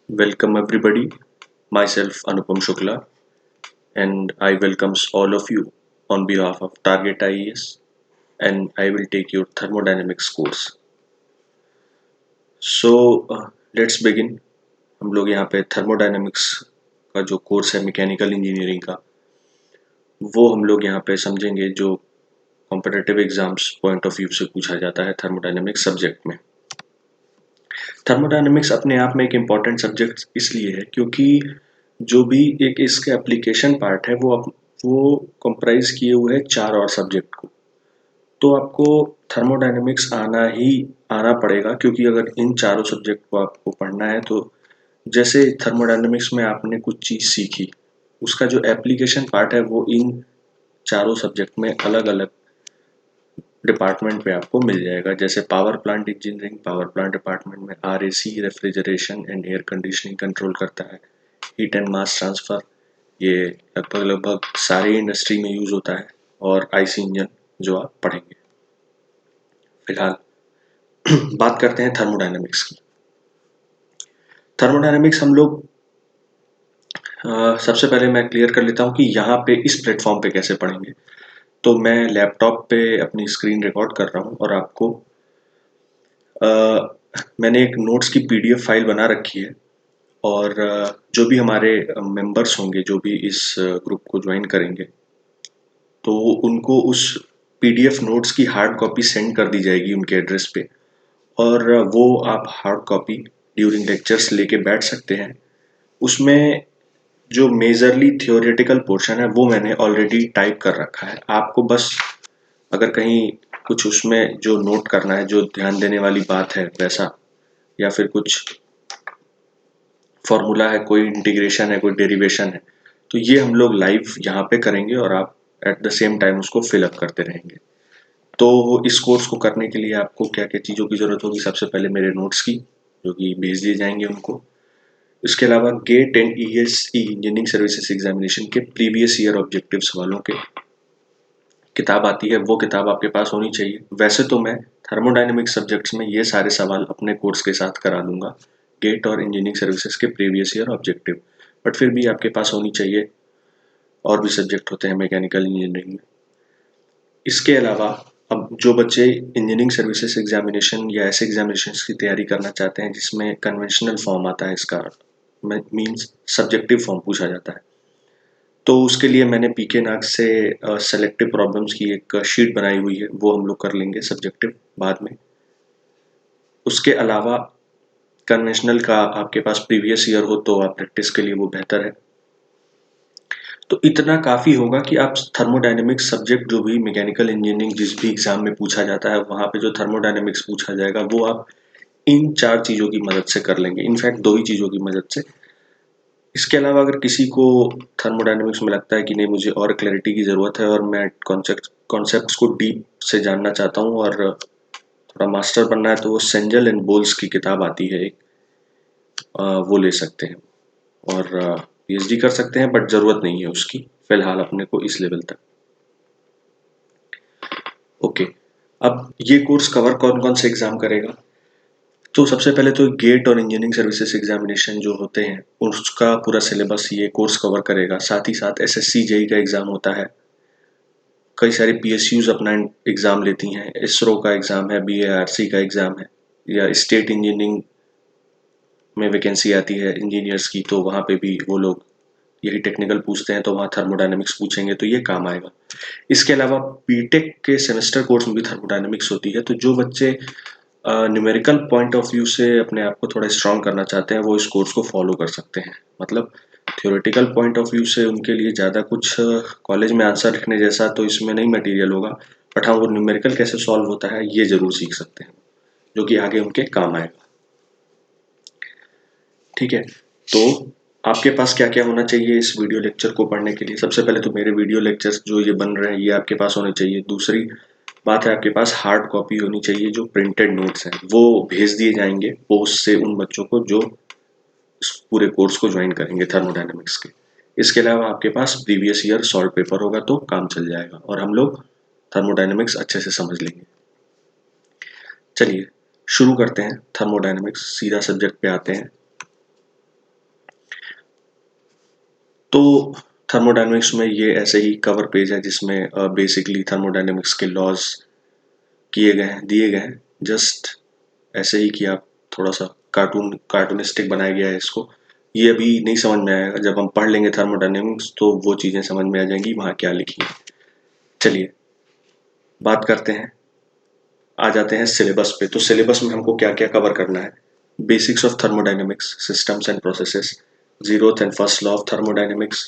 Welcome everybody. Myself Anupam Shukla and I welcomes all of you on behalf of Target IES and I will take your thermodynamics course. Let's begin. हम लोग यहाँ पे thermodynamics का जो course है mechanical engineering का वो हम लोग यहाँ पे समझेंगे जो competitive exams point of view से पूछा जाता है थर्मोडायनेमिक्स सब्जेक्ट में। थर्मोडायनेमिक्स अपने आप में एक इम्पॉर्टेंट सब्जेक्ट इसलिए है क्योंकि जो भी एक इसके एप्लीकेशन पार्ट है वो कंप्राइज किए हुए है चार और सब्जेक्ट को। तो आपको थर्मोडायनेमिक्स आना पड़ेगा क्योंकि अगर इन चारों सब्जेक्ट को आपको पढ़ना है तो जैसे थर्मोडायनेमिक्स में आपने कुछ चीज़ सीखी उसका जो एप्लीकेशन पार्ट है वो इन चारों सब्जेक्ट में अलग अलग डिपार्टमेंट पे आपको मिल जाएगा। जैसे power plant engineering power plant department में RAC refrigeration and air conditioning control करता है। हीट एंड मास ट्रांसफ़र ये लगभग लगभग सारी इंडस्ट्री में यूज़ होता है। और IC इंजन जो आप पढ़ेंगे। फिलहाल बात करते हैं थर्मोडायनेमिक्स की। थर्मोडायनेमिक्स हम लोग सबसे पहले मैं क्लियर कर लेता हूँ कि यहाँ पे इस प्लेटफॉर्म पे कैसे पढ़ेंगे। तो मैं लैपटॉप पे अपनी स्क्रीन रिकॉर्ड कर रहा हूँ और आपको मैंने एक नोट्स की PDF फाइल बना रखी है और जो भी हमारे मेंबर्स होंगे जो भी इस ग्रुप को ज्वाइन करेंगे तो उनको उस PDF नोट्स की हार्ड कॉपी सेंड कर दी जाएगी उनके एड्रेस पे और वो आप हार्ड कॉपी ड्यूरिंग लेक्चर्स लेके बैठ सकते हैं। उसमें जो मेजरली थियोरेटिकल पोर्शन है वो मैंने ऑलरेडी टाइप कर रखा है। आपको बस अगर कहीं कुछ उसमें जो नोट करना है जो ध्यान देने वाली बात है वैसा या फिर कुछ फॉर्मूला है कोई इंटीग्रेशन है कोई डेरिवेशन है तो ये हम लोग लाइव यहाँ पे करेंगे और आप एट द सेम टाइम उसको फिलअप करते रहेंगे। तो इस कोर्स को करने के लिए आपको क्या क्या चीज़ों की ज़रूरत होगी। सबसे पहले मेरे नोट्स की जो कि भेज दिए जाएंगे उनको। इसके अलावा GATE and ESE engineering services examination के प्रीवियस ईयर ऑब्जेक्टिव सवालों के किताब आती है वो किताब आपके पास होनी चाहिए। वैसे तो मैं थर्मोडायनेमिक्स सब्जेक्ट्स में ये सारे सवाल अपने कोर्स के साथ करा दूंगा गेट और इंजीनियरिंग सर्विसेज के प्रीवियस ईयर ऑब्जेक्टिव, बट फिर भी आपके पास होनी चाहिए। और भी सब्जेक्ट होते हैं मैकेनिकल इंजीनियरिंग में। इसके अलावा अब जो बच्चे इंजीनियरिंग सर्विसेज एग्जामिनेशन या ऐसे एग्जामिनेशन की तैयारी करना चाहते हैं जिसमें कन्वेंशनल फॉर्म आता है इसका मीन्स सब्जेक्टिव फॉर्म पूछा जाता है तो उसके लिए मैंने PK नाग से सेलेक्टिव प्रॉब्लम्स की एक शीट बनाई हुई है वो हम लोग कर लेंगे सब्जेक्टिव बाद में। उसके अलावा कन्वेंशनल का आपके पास प्रीवियस ईयर हो तो आप प्रैक्टिस के लिए वो बेहतर है। तो इतना काफ़ी होगा कि आप थर्मोडायनेमिक्स सब्जेक्ट जो भी मैकेनिकल इंजीनियरिंग जिस भी एग्जाम में पूछा जाता है वहाँ पे जो थर्मोडायनेमिक्स पूछा जाएगा वो आप इन चार चीज़ों की मदद से कर लेंगे। इनफैक्ट दो ही चीज़ों की मदद से। इसके अलावा अगर किसी को थर्मोडायनेमिक्स में लगता है कि नहीं मुझे और क्लैरिटी की ज़रूरत है और मैं कॉन्सेप्ट्स को डीप से जानना चाहता हूँ और थोड़ा मास्टर बनना है तो वो सेंजल एंड बोल्स की किताब आती है एक, वो ले सकते हैं और PhD कर सकते हैं बट ज़रूरत नहीं है उसकी फ़िलहाल अपने को इस लेवल तक। ओके, अब ये कोर्स कवर कौन कौन से एग्ज़ाम करेगा। तो सबसे पहले तो गेट और इंजीनियरिंग सर्विसेज एग्जामिनेशन जो होते हैं उसका पूरा सिलेबस ये कोर्स कवर करेगा। साथ ही साथ SSC JEE का एग्ज़ाम होता है। कई सारे PSUs अपना एग्ज़ाम लेती हैं। ISRO का एग्ज़ाम है, BARC का एग्ज़ाम है या स्टेट इंजीनियरिंग में वैकेंसी आती है इंजीनियर्स की तो वहाँ पे भी वो लोग यही टेक्निकल पूछते हैं तो वहाँ थर्मोडायनेमिक्स पूछेंगे तो ये काम आएगा। इसके अलावा बीटेक के सेमेस्टर कोर्स में भी थर्मोडायनेमिक्स होती है तो जो बच्चे न्यूमेरिकल पॉइंट ऑफ व्यू से अपने आप को थोड़ा स्ट्रॉन्ग करना चाहते हैं वो इस कोर्स को फॉलो कर सकते हैं। मतलब थ्योरेटिकल पॉइंट ऑफ व्यू से उनके लिए ज़्यादा कुछ कॉलेज में आंसर लिखने जैसा तो इसमें नहीं मटेरियल होगा, बट हाँ वो न्यूमेरिकल कैसे सॉल्व होता है ये ज़रूर सीख सकते हैं जो कि आगे उनके काम आएगा। ठीक है, तो आपके पास क्या क्या होना चाहिए इस वीडियो लेक्चर को पढ़ने के लिए। सबसे पहले तो मेरे वीडियो लेक्चर्स जो ये बन रहे हैं ये आपके पास होने चाहिए। दूसरी बात है आपके पास हार्ड कॉपी होनी चाहिए। जो प्रिंटेड नोट्स हैं वो भेज दिए जाएंगे पोस्ट से उन बच्चों को जो इस पूरे कोर्स को ज्वाइन करेंगे थर्मोडायनेमिक्स के। इसके अलावा आपके पास प्रीवियस ईयर सॉल्व पेपर होगा तो काम चल जाएगा और हम लोग थर्मोडायनेमिक्स अच्छे से समझ लेंगे। चलिए शुरू करते हैं थर्मोडायनेमिक्स, सीधा सब्जेक्ट पे आते हैं। तो थर्मोडायनेमिक्स में ये ऐसे ही कवर पेज है जिसमें बेसिकली थर्मोडायनेमिक्स के लॉज दिए गए हैं, जस्ट ऐसे ही कि आप थोड़ा सा कार्टूनिस्टिक बनाया गया है इसको। ये अभी नहीं समझ में आएगा, जब हम पढ़ लेंगे थर्मोडायनेमिक्स तो वो चीज़ें समझ में आ जाएंगी वहाँ क्या लिखी है। चलिए बात करते हैं, आ जाते हैं सिलेबस पे। तो सिलेबस में हमको क्या क्या कवर करना है? Basics of thermodynamics, systems and processes, zeroth and first law of thermodynamics,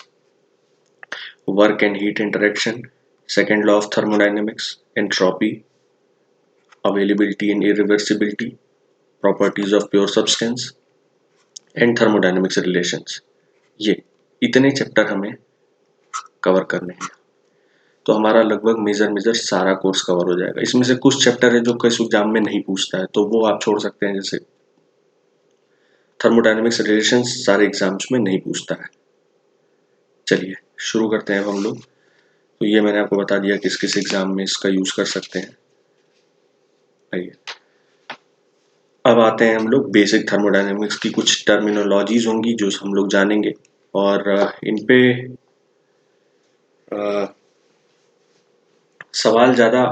work and heat interaction, second law of thermodynamics, entropy, availability and irreversibility, properties of pure substance and thermodynamics relations. ये इतने chapter हमें cover करने हैं, तो हमारा लगभग major सारा course cover हो जाएगा। इसमें से कुछ चैप्टर है जो किस एग्जाम में नहीं पूछता है, तो वो आप छोड़ सकते हैं। जैसे थर्मोडायनेमिक्स रिलेशंस सारे एग्जाम्स में नहीं पूछता है। चलिए शुरू करते हैं अब हम लोग। तो ये मैंने आपको बता दिया किस किस एग्जाम में इसका यूज कर सकते हैं। आइए अब आते हैं हम लोग बेसिक थर्मोडायनेमिक्स की कुछ टर्मिनोलॉजीज होंगी जो हम लोग जानेंगे, और इन पे सवाल ज़्यादा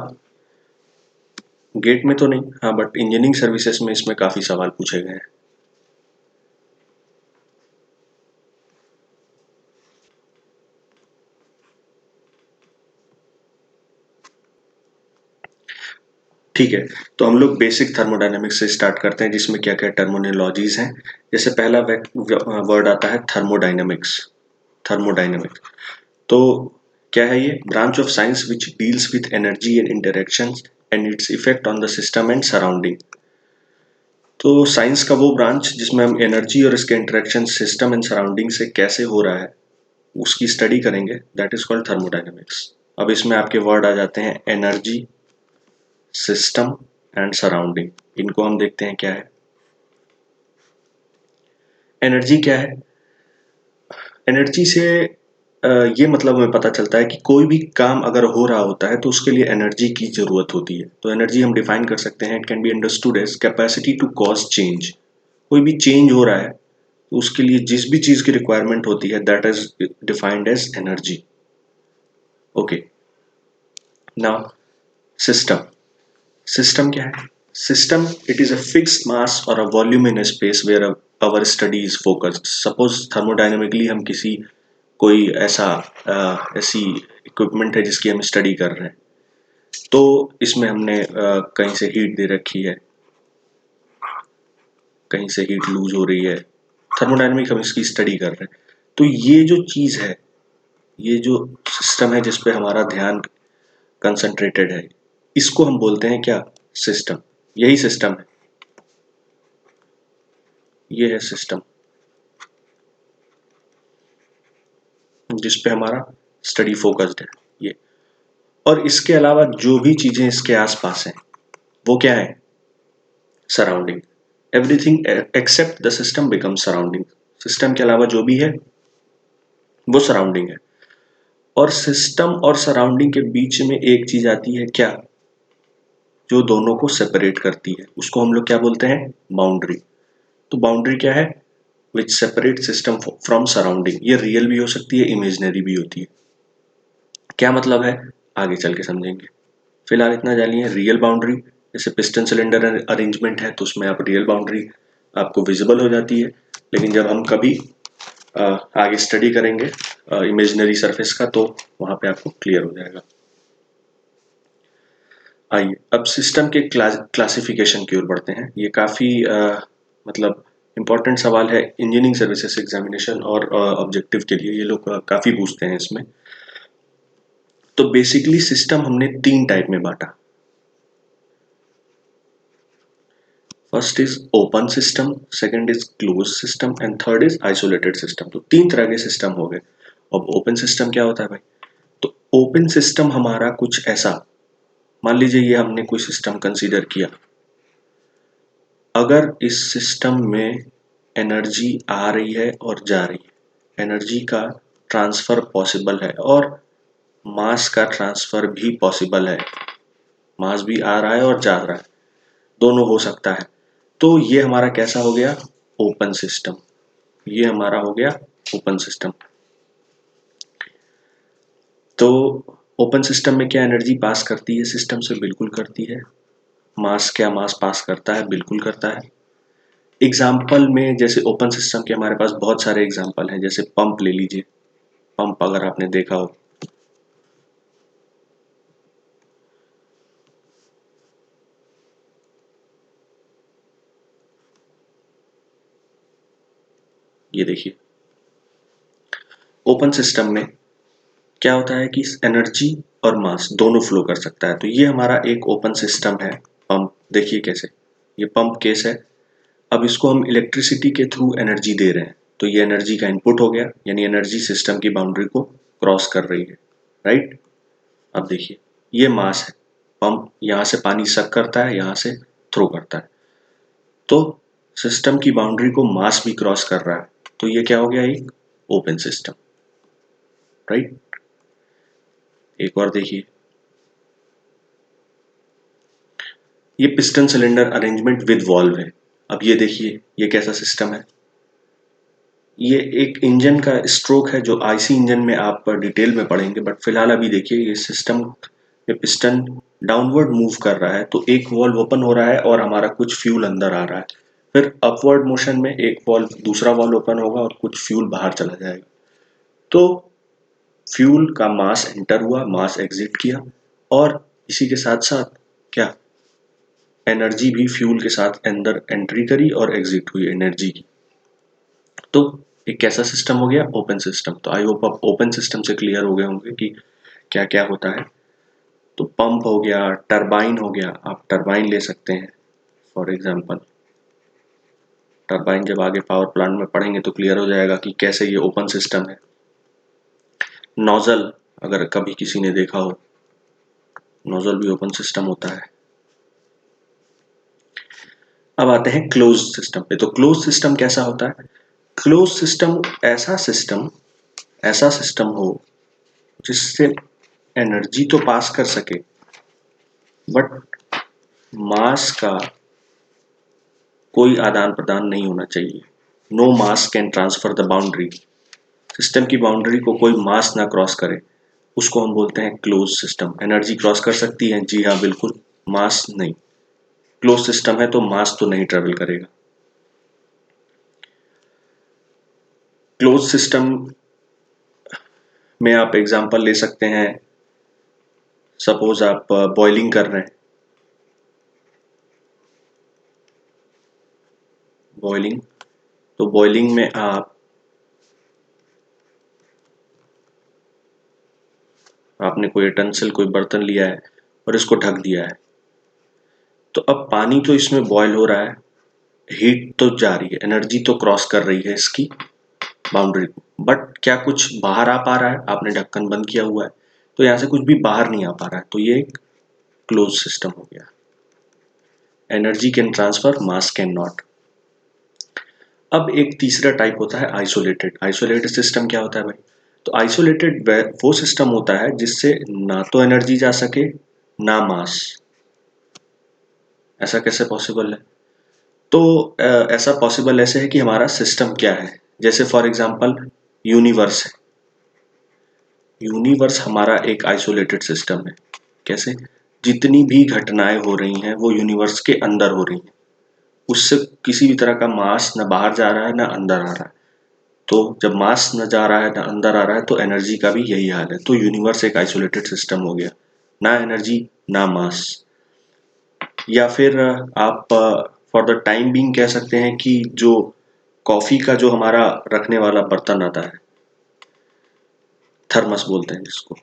गेट में तो नहीं, हाँ बट इंजीनियरिंग सर्विसेज में इसमें काफ़ी सवाल पूछे गए हैं। ठीक है, तो हम लोग बेसिक थर्मोडायनेमिक्स से स्टार्ट करते हैं जिसमें क्या क्या टर्मिनोलॉजीज हैं। जैसे पहला वर्ड आता है थर्मोडायनेमिक्स। थर्मोडायनेमिक्स तो क्या है? ये branch of science which deals with energy and interactions and its effect on the system and surrounding. तो साइंस का वो ब्रांच जिसमें हम एनर्जी और इसके इंटरेक्शन सिस्टम एंड सराउंडिंग से कैसे हो रहा है उसकी स्टडी करेंगे, दैट इज कॉल्ड थर्मोडायनेमिक्स। अब इसमें आपके वर्ड आ जाते हैं एनर्जी, सिस्टम एंड सराउंडिंग। इनको हम देखते हैं क्या है। एनर्जी क्या है? एनर्जी से ये मतलब हमें पता चलता है कि कोई भी काम अगर हो रहा होता है तो उसके लिए एनर्जी की जरूरत होती है। तो एनर्जी हम डिफाइन कर सकते हैं, it can be understood as capacity to cause change. कोई भी चेंज हो रहा है तो उसके लिए जिस भी चीज की रिक्वायरमेंट होती है that is defined as energy. Okay, now system. System क्या है? System, it is a fixed mass और a volume in a space where our study is focused. Suppose thermodynamically हम किसी कोई ऐसी इक्विपमेंट है जिसकी हम स्टडी कर रहे हैं, तो इसमें हमने कहीं से हीट दे रखी है, कहीं से हीट लूज हो रही है, थर्मोडायनेमिक हम इसकी स्टडी कर रहे हैं। तो ये जो चीज है, ये जो सिस्टम है जिस पे हमारा ध्यान कंसंट्रेटेड है, इसको हम बोलते हैं क्या? सिस्टम। यही सिस्टम है, ये है सिस्टम जिस पे हमारा स्टडी फोकस्ड है ये। और इसके अलावा जो भी चीजें इसके आसपास हैं वो क्या है? Surrounding. Everything except the system become surrounding. System के अलावा जो भी है वो सराउंडिंग है। और सिस्टम और सराउंडिंग के बीच में एक चीज आती है क्या, जो दोनों को सेपरेट करती है, उसको हम लोग क्या बोलते हैं? बाउंड्री। तो बाउंड्री क्या है? विच सेपरेट सिस्टम फ्रॉम सराउंडिंग। ये रियल भी हो सकती है, इमेजिनरी भी होती है। क्या मतलब है आगे चल के समझेंगे, फिलहाल इतना जानिए। रियल बाउंड्री, जैसे पिस्टन सिलेंडर अरेंजमेंट है तो उसमें आप रियल बाउंड्री आपको विजिबल हो जाती है, लेकिन जब हम कभी आगे स्टडी करेंगे इमेजिनरी सरफेस का तो वहां पे आपको क्लियर हो जाएगा। आइए अब सिस्टम के क्लासिफिकेशन की ओर बढ़ते हैं। ये काफ़ी मतलब इम्पोर्टेंट सवाल है इंजीनियरिंग सर्विसेज एग्जामिनेशन और ऑब्जेक्टिव के लिए, ये लोग काफ़ी पूछते हैं इसमें। तो बेसिकली सिस्टम हमने 3 टाइप में बांटा। First is open system, second is close system and third is isolated system. तो 3 तरह के सिस्टम हो गए। अब ओपन सिस्टम क्या होता है भाई? तो ओपन सिस्टम हमारा कुछ ऐसा, मान लीजिए ये हमने कोई सिस्टम कंसीडर किया, अगर इस सिस्टम में एनर्जी आ रही है और जा रही है, एनर्जी का ट्रांसफर पॉसिबल है और मास का ट्रांसफर भी पॉसिबल है, मास भी आ रहा है और जा रहा है, दोनों हो सकता है, तो ये हमारा कैसा हो गया? Open system. ये हमारा हो गया ओपन सिस्टम। तो ओपन सिस्टम में क्या एनर्जी पास करती है सिस्टम से? बिल्कुल करती है। मास, क्या मास पास करता है? बिल्कुल करता है। एग्जाम्पल में जैसे ओपन सिस्टम के हमारे पास बहुत सारे एग्जाम्पल हैं, जैसे पंप ले लीजिए। पंप अगर आपने देखा हो, ये देखिए ओपन सिस्टम में क्या होता है कि एनर्जी और मास दोनों फ्लो कर सकता है। तो ये हमारा एक ओपन सिस्टम है। पंप देखिए कैसे, ये पंप केस है। अब इसको हम इलेक्ट्रिसिटी के थ्रू एनर्जी दे रहे हैं, तो ये एनर्जी का इनपुट हो गया, यानी एनर्जी सिस्टम की बाउंड्री को क्रॉस कर रही है, राइट। अब देखिए ये मास है, पंप यहाँ से पानी सक करता है, यहाँ से थ्रो करता है, तो सिस्टम की बाउंड्री को मास भी क्रॉस कर रहा है, तो ये क्या हो गया? एक ओपन सिस्टम, राइट। एक और देखिए, ये piston cylinder arrangement with valve है। अब ये देखिए ये कैसा सिस्टम है। ये एक इंजन का स्ट्रोक है जो आईसी इंजन में आप डिटेल में पढ़ेंगे, बट फिलहाल अभी देखिए ये सिस्टम में पिस्टन डाउनवर्ड मूव कर रहा है, तो एक वॉल्व ओपन हो रहा है और हमारा कुछ फ्यूल अंदर आ रहा है। फिर अपवर्ड मोशन में एक वॉल्व, दूसरा वॉल्व ओपन होगा और कुछ फ्यूल बाहर चला जाएगा। तो फ्यूल का मास एंटर हुआ, मास एग्जिट किया, और इसी के साथ साथ क्या, एनर्जी भी फ्यूल के साथ अंदर एंट्री करी और एग्जिट हुई एनर्जी की। तो एक कैसा सिस्टम हो गया? Open system. तो आई होप आप ओपन सिस्टम से क्लियर हो गए होंगे कि क्या क्या होता है। तो पंप हो गया, टरबाइन हो गया, आप टरबाइन ले सकते हैं फॉर एग्जांपल। टरबाइन जब आगे पावर प्लांट में पढ़ेंगे तो क्लियर हो जाएगा कि कैसे ये ओपन सिस्टम है। नोजल, अगर कभी किसी ने देखा हो, नोजल भी ओपन सिस्टम होता है। अब आते हैं क्लोज सिस्टम पे। तो क्लोज सिस्टम कैसा होता है? क्लोज सिस्टम ऐसा सिस्टम हो जिससे एनर्जी तो पास कर सके, बट मास का कोई आदान प्रदान नहीं होना चाहिए। No mass can transfer the boundary. System की बाउंड्री को कोई मास ना क्रॉस करे, उसको हम बोलते हैं क्लोज सिस्टम। एनर्जी क्रॉस कर सकती है, जी हाँ बिल्कुल, मास नहीं। क्लोज सिस्टम है तो मास तो नहीं ट्रेवल करेगा। क्लोज सिस्टम में आप एग्जांपल ले सकते हैं, सपोज आप बॉइलिंग कर रहे हैं, बॉइलिंग, तो बॉइलिंग में आपने कोई यूटेंसिल, कोई बर्तन लिया है और इसको ढक दिया है, तो अब पानी तो इसमें बॉयल हो रहा है, हीट तो जा रही है, एनर्जी तो क्रॉस कर रही है इसकी बाउंड्री को, बट क्या कुछ बाहर आ पा रहा है? आपने ढक्कन बंद किया हुआ है, तो यहां से कुछ भी बाहर नहीं आ पा रहा है, तो ये एक क्लोज सिस्टम हो गया। Energy can transfer, mass can not. अब एक तीसरा टाइप होता है आइसोलेटेड। आइसोलेटेड सिस्टम क्या होता है भाई? तो आइसोलेटेड वो सिस्टम होता है जिससे ना तो एनर्जी जा सके ना मास। ऐसा कैसे पॉसिबल है? तो ऐसा पॉसिबल ऐसे है कि हमारा सिस्टम क्या है, जैसे फॉर एग्जांपल यूनिवर्स है। यूनिवर्स हमारा एक आइसोलेटेड सिस्टम है। कैसे? जितनी भी घटनाएं हो रही हैं वो यूनिवर्स के अंदर हो रही हैं, उससे किसी भी तरह का मास न बाहर जा रहा है ना अंदर आ रहा है। तो जब मास न जा रहा है ना अंदर आ रहा है तो एनर्जी का भी यही हाल है। तो यूनिवर्स एक आइसोलेटेड सिस्टम हो गया, ना एनर्जी ना मास। या फिर आप फॉर द टाइम बीइंग कह सकते हैं कि जो कॉफी का जो हमारा रखने वाला बर्तन आता है, थर्मस बोलते हैं जिसको,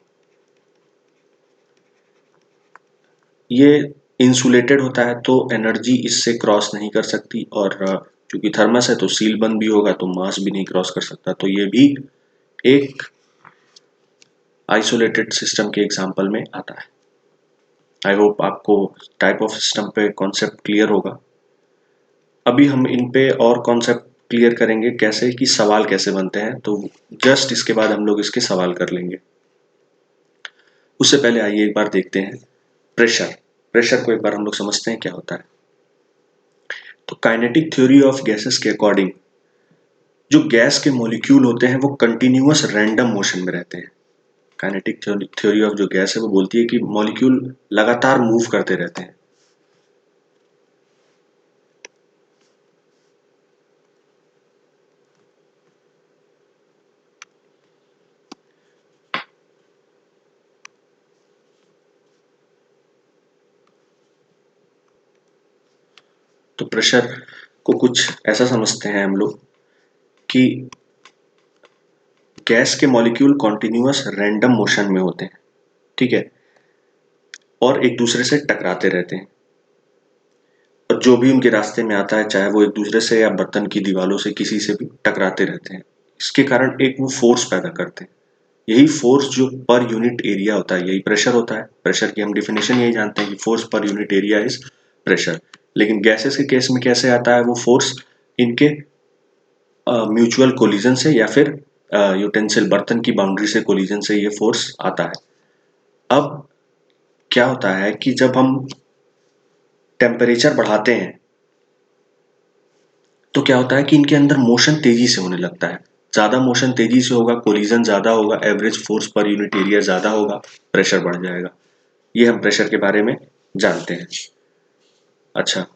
ये इंसुलेटेड होता है तो एनर्जी इससे क्रॉस नहीं कर सकती, और चूंकि थर्मस है तो सील बंद भी होगा तो मास भी नहीं क्रॉस कर सकता। तो ये भी एक आइसोलेटेड सिस्टम के एग्जाम्पल में आता है। आई होप आपको टाइप ऑफ सिस्टम पे कॉन्सेप्ट क्लियर होगा। अभी हम इन पे और कॉन्सेप्ट क्लियर करेंगे, कैसे कि सवाल कैसे बनते हैं, तो जस्ट इसके बाद हम लोग इसके सवाल कर लेंगे। उससे पहले आइए एक बार देखते हैं प्रेशर। प्रेशर को एक बार हम लोग समझते हैं क्या होता है। तो काइनेटिक थ्योरी ऑफ गैसेस के अकॉर्डिंग जो गैस के मॉलिक्यूल होते हैं वो कंटिन्यूअस रैंडम मोशन में रहते हैं। काइनेटिक थ्योरी ऑफ जो गैस है वो बोलती है कि मॉलिक्यूल लगातार मूव करते रहते हैं। तो प्रेशर को कुछ ऐसा समझते हैं हम लोग कि गैस के मॉलिक्यूल कॉन्टिन्यूअस रैंडम मोशन में होते हैं, ठीक है, और एक दूसरे से टकराते रहते हैं, और जो भी उनके रास्ते में आता है, चाहे वो एक दूसरे से या बर्तन की दीवारों से किसी से भी टकराते रहते हैं। इसके कारण एक वो फोर्स पैदा करते हैं। यही फोर्स जो पर यूनिट एरिया होता है, यही प्रेशर होता है। प्रेशर की हम डिफिनेशन यही जानते हैं कि force per unit area is pressure. लेकिन गैसेस के केस में कैसे आता है वो फोर्स? इनके म्यूचुअल कोलिजन से या फिर यूटेंसिल बर्तन की बाउंड्री से कोलिजन से ये फोर्स आता है। अब क्या होता है कि जब हम टेम्परेचर बढ़ाते हैं तो क्या होता है कि इनके अंदर मोशन तेजी से होने लगता है। ज्यादा मोशन तेजी से होगा, कोलिजन ज्यादा होगा, average force per unit area ज्यादा होगा, प्रेशर बढ़ जाएगा। ये हम प्रेशर के बारे में जानते हैं। अच्छा,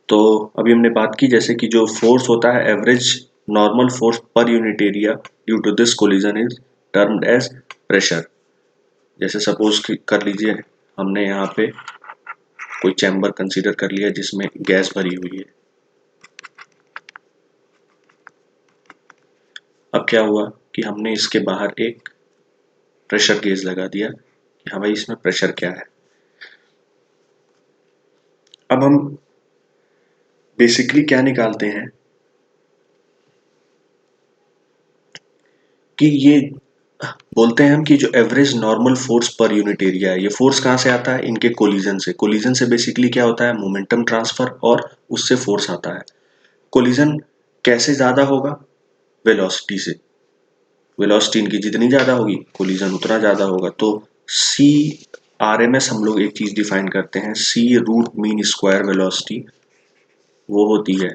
तो अभी हमने बात की जैसे कि जो फोर्स होता है average normal force per unit area due to this collision is termed as pressure. जैसे सपोज कर लीजिए हमने यहाँ पे कोई चैम्बर कंसीडर कर लिया जिसमें गैस भरी हुई है। अब क्या हुआ कि हमने इसके बाहर एक प्रेशर गेज लगा दिया कि हाँ भाई इसमें प्रेशर क्या है। अब हम बेसिकली क्या निकालते हैं कि ये बोलते हैं हम कि जो average normal force per unit area है, ये फोर्स कहाँ से आता है? इनके कोलिजन से। कोलिजन से बेसिकली क्या होता है? मोमेंटम ट्रांसफर, और उससे फोर्स आता है। कोलिजन कैसे ज्यादा होगा? वेलोसिटी से। वेलोसिटी इनकी जितनी ज्यादा होगी कोलिजन उतना ज्यादा होगा। तो सी RMS हम लोग एक चीज डिफाइन करते हैं, सी रूट मीन स्क्वायर वेलोसिटी, वो होती है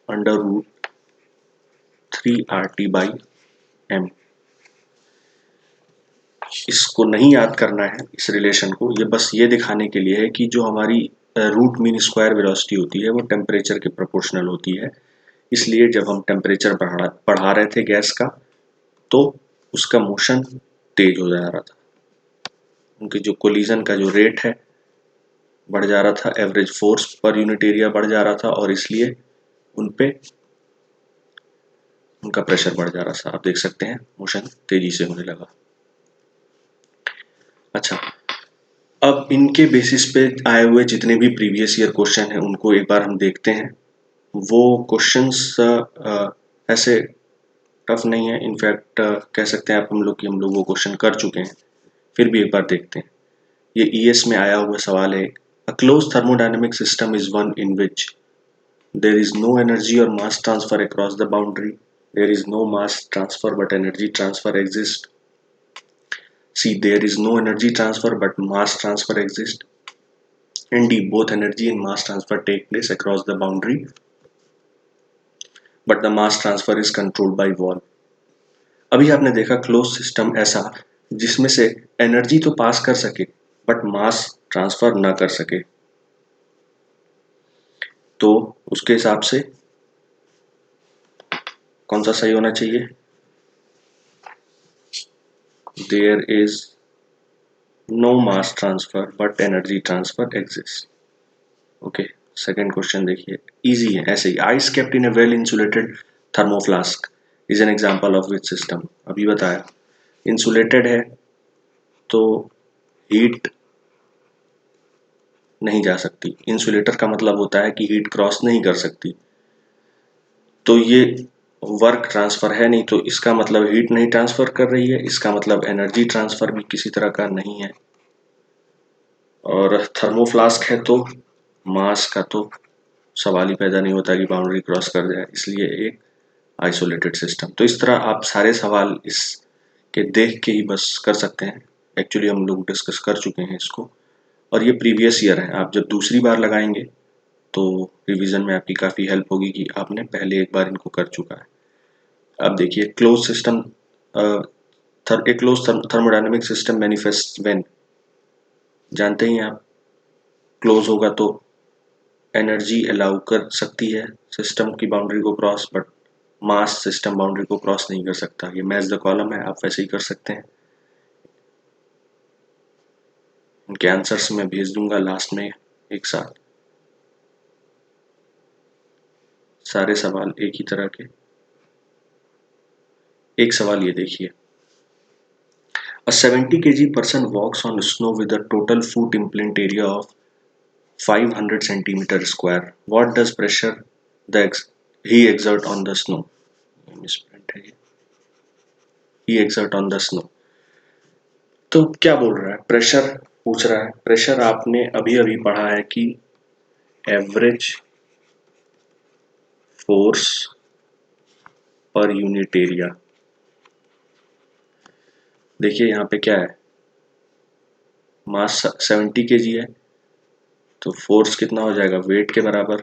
√3RT/m। इसको नहीं याद करना है इस रिलेशन को, ये बस ये दिखाने के लिए है कि जो हमारी रूट मीन स्क्वायर वेलोसिटी होती है वो टेम्परेचर के प्रोपोर्शनल होती है। इसलिए जब हम टेम्परेचर बढ़ा रहे थे गैस का तो उसका मोशन तेज हो जा रहा था, उनके जो कोलिजन का जो रेट है बढ़ जा रहा था, average force per unit area बढ़ जा रहा था, और इसलिए उनपे उनका प्रेशर बढ़ जा रहा था। आप देख सकते हैं मोशन तेजी से होने लगा। अच्छा, अब इनके बेसिस पे आए हुए जितने भी प्रीवियस ईयर क्वेश्चन हैं उनको एक बार हम देखते हैं। वो क्वेश्चंस ऐसे टफ नहीं है, इनफैक्ट कह सकते हैं आप हम लोग कि हम लोग वो क्वेश्चन कर चुके हैं, फिर भी एक बार देखते हैं। ये ES में आया हुआ सवाल है। A close thermodynamic system is one in which there is no energy और mass transfer across the boundary, there is no mass transfer but energy transfer exist. C, there is no energy transfer but mass transfer exists. And D, both energy and mass transfer take place across the boundary but the mass transfer is controlled by valve. अभी आपने देखा close system ऐसा जिसमें से energy तो पास कर सके but mass transfer ना कर सके, तो उसके हिसाब से कौन सा सही होना चाहिए? There is no mass transfer but energy transfer exists. Okay, second question देखिए, इजी है ऐसे ही। Ice kept in a well insulated thermoflask is an example of which system. अभी बताया इंसुलेटेड है तो हीट नहीं जा सकती। इंसुलेटर का मतलब होता है कि हीट क्रॉस नहीं कर सकती, तो ये वर्क ट्रांसफर है नहीं, तो इसका मतलब हीट नहीं ट्रांसफर कर रही है, इसका मतलब एनर्जी ट्रांसफर भी किसी तरह का नहीं है। और थर्मोफ्लास्क है तो मास का तो सवाल ही पैदा नहीं होता कि बाउंड्री क्रॉस कर जाए, इसलिए एक आइसोलेटेड सिस्टम। तो इस तरह आप सारे सवाल इसके देख के ही बस कर सकते हैं। एक्चुअली हम लोग डिस्कस कर चुके हैं इसको, और ये प्रीवियस ईयर है। आप जब दूसरी बार लगाएंगे तो रिवीजन में आपकी काफ़ी हेल्प होगी कि आपने पहले एक बार इनको कर चुका है। अब देखिए close system A closed thermodynamic system manifests when, जानते ही हैं आप, क्लोज होगा तो एनर्जी अलाउ कर सकती है सिस्टम की बाउंड्री को cross, but mass system boundary को क्रॉस नहीं कर सकता। ये मैच द कॉलम है, आप वैसे ही कर सकते हैं। उनके आंसर्स मैं भेज दूंगा लास्ट में एक साथ, सारे सवाल एक ही तरह के। एक सवाल ये देखिए, A 70 kg person walks on snow with a total foot implant area of 500 centimeter square. What does pressure he exert on the snow? Misprint है ये, he exert on the snow। तो क्या बोल रहा है, प्रेशर पूछ रहा है। प्रेशर आपने अभी अभी पढ़ा है कि average force per unit area. देखिए यहाँ पे क्या है, मास 70 kg है, तो फोर्स कितना हो जाएगा, वेट के बराबर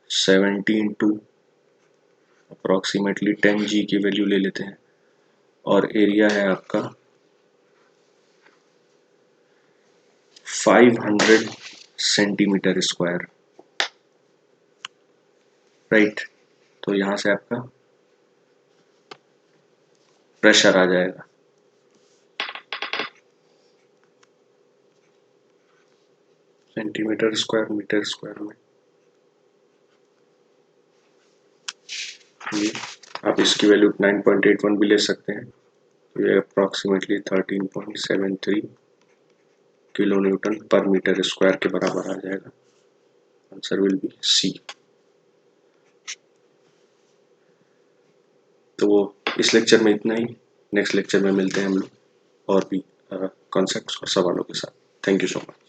70 इंटू अप्रॉक्सीमेटली 10 जी की वैल्यू ले लेते हैं, और एरिया है आपका 500 सेंटीमीटर स्क्वायर, राइट। तो यहां से आपका प्रेशर आ जाएगा, सेंटीमीटर स्क्वायर मीटर स्क्वायर में। ये आप इसकी वैल्यू 9.81 भी ले सकते हैं, तो ये approximately 13.73 kilo newton per metre square के बराबर आ जाएगा। Answer will be C. तो वो इस लेक्चर में इतना ही, नेक्स्ट लेक्चर में मिलते हैं हम लोग और भी कॉन्सेप्ट्स और सवालों के साथ। Thank you so much.